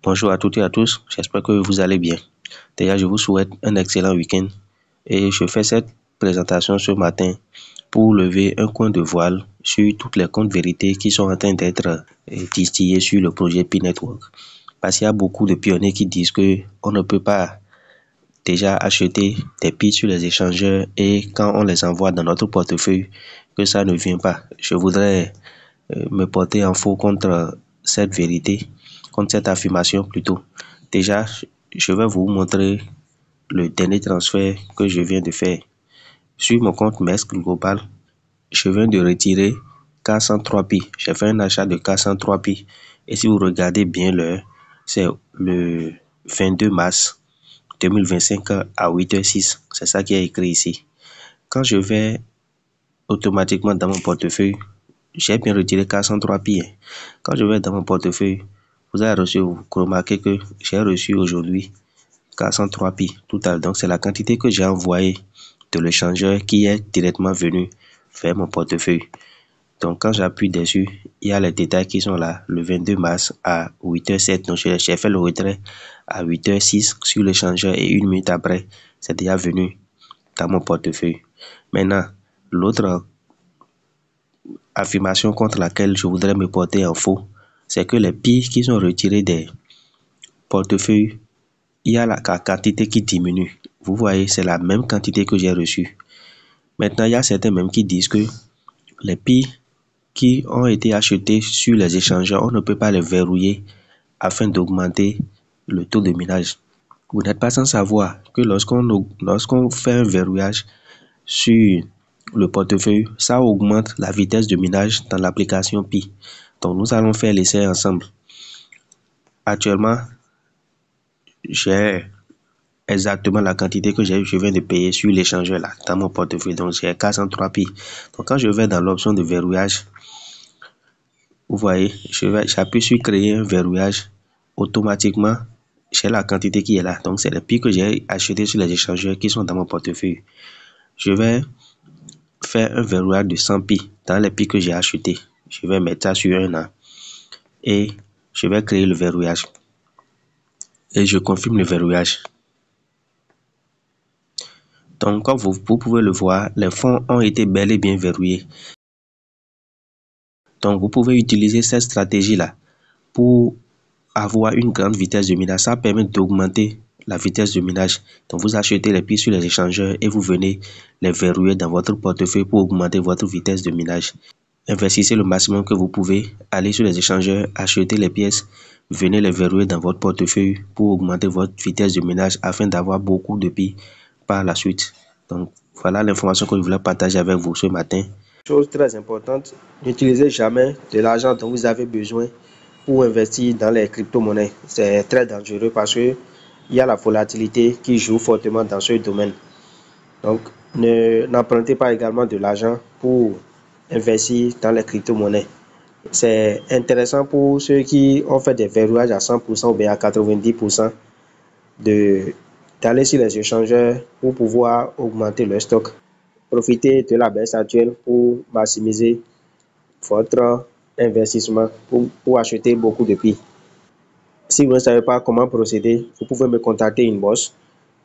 Bonjour à toutes et à tous, j'espère que vous allez bien. Déjà, je vous souhaite un excellent week-end et je fais cette présentation ce matin pour lever un coin de voile sur toutes les contre-vérités qui sont en train d'être distillées sur le projet P-Network. Parce qu'il y a beaucoup de pionniers qui disent qu'on ne peut pas déjà acheter des Pi sur les échangeurs et quand on les envoie dans notre portefeuille, que ça ne vient pas. Je voudrais me porter en faux contre cette vérité, contre cette affirmation plutôt. Déjà, je vais vous montrer le dernier transfert que je viens de faire. Sur mon compte MESC Global, je viens de retirer 403 Pi. J'ai fait un achat de 403 Pi. Et si vous regardez bien l'heure, c'est le 22 mars 2025 à 8h06. C'est ça qui est écrit ici. Quand je vais automatiquement dans mon portefeuille, j'ai bien retiré 403 Pi. Quand je vais dans mon portefeuille, vous avez remarqué que j'ai reçu aujourd'hui 403 Pi total. Donc c'est la quantité que j'ai envoyée de l'échangeur qui est directement venu vers mon portefeuille. Donc quand j'appuie dessus, il y a les détails qui sont là. Le 22 mars à 8h07. Donc j'ai fait le retrait à 8h06 sur l'échangeur et une minute après, c'est déjà venu dans mon portefeuille. Maintenant, l'autre affirmation contre laquelle je voudrais me porter en faux, c'est que les Pi qui sont retirés des portefeuilles, il y a la quantité qui diminue. Vous voyez, c'est la même quantité que j'ai reçue. Maintenant, il y a certains même qui disent que les Pi qui ont été achetés sur les échangeurs, on ne peut pas les verrouiller afin d'augmenter le taux de minage. Vous n'êtes pas sans savoir que lorsqu'on fait un verrouillage sur le portefeuille, ça augmente la vitesse de minage dans l'application Pi. Donc nous allons faire l'essai ensemble. Actuellement, j'ai exactement la quantité que je viens de payer sur l'échangeur là dans mon portefeuille. Donc j'ai 403 Pi. Donc quand je vais dans l'option de verrouillage, vous voyez, j'appuie sur créer un verrouillage. Automatiquement, j'ai la quantité qui est là. Donc c'est les Pi que j'ai acheté sur les échangeurs qui sont dans mon portefeuille. Je vais faire un verrouillage de 100 Pi dans les Pi que j'ai acheté. Je vais mettre ça sur un an et je vais créer le verrouillage et je confirme le verrouillage. Donc comme vous pouvez le voir, les fonds ont été bel et bien verrouillés. Donc vous pouvez utiliser cette stratégie là pour avoir une grande vitesse de minage. Ça permet d'augmenter la vitesse de minage. Donc vous achetez les Pi sur les échangeurs et vous venez les verrouiller dans votre portefeuille pour augmenter votre vitesse de minage. Investissez le maximum que vous pouvez, allez sur les échangeurs, achetez les pièces, venez les verrouiller dans votre portefeuille pour augmenter votre vitesse de minage afin d'avoir beaucoup de Pi par la suite. Donc voilà l'information que je voulais partager avec vous ce matin. Chose très importante, n'utilisez jamais de l'argent dont vous avez besoin pour investir dans les crypto-monnaies. C'est très dangereux parce qu'il y a la volatilité qui joue fortement dans ce domaine. Donc n'empruntez pas également de l'argent pour investir dans les crypto-monnaies. C'est intéressant pour ceux qui ont fait des verrouillages à 100% ou bien à 90% d'aller sur les échangeurs pour pouvoir augmenter leur stock. Profitez de la baisse actuelle pour maximiser votre investissement pour acheter beaucoup de Pi. Si vous ne savez pas comment procéder, vous pouvez me contacter inbox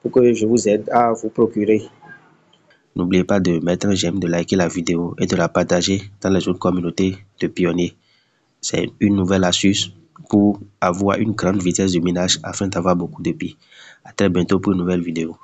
pour que je vous aide à vous procurer. N'oubliez pas de mettre un j'aime, de liker la vidéo et de la partager dans les autres communautés de pionniers. C'est une nouvelle astuce pour avoir une grande vitesse de minage afin d'avoir beaucoup de Pi. À très bientôt pour une nouvelle vidéo.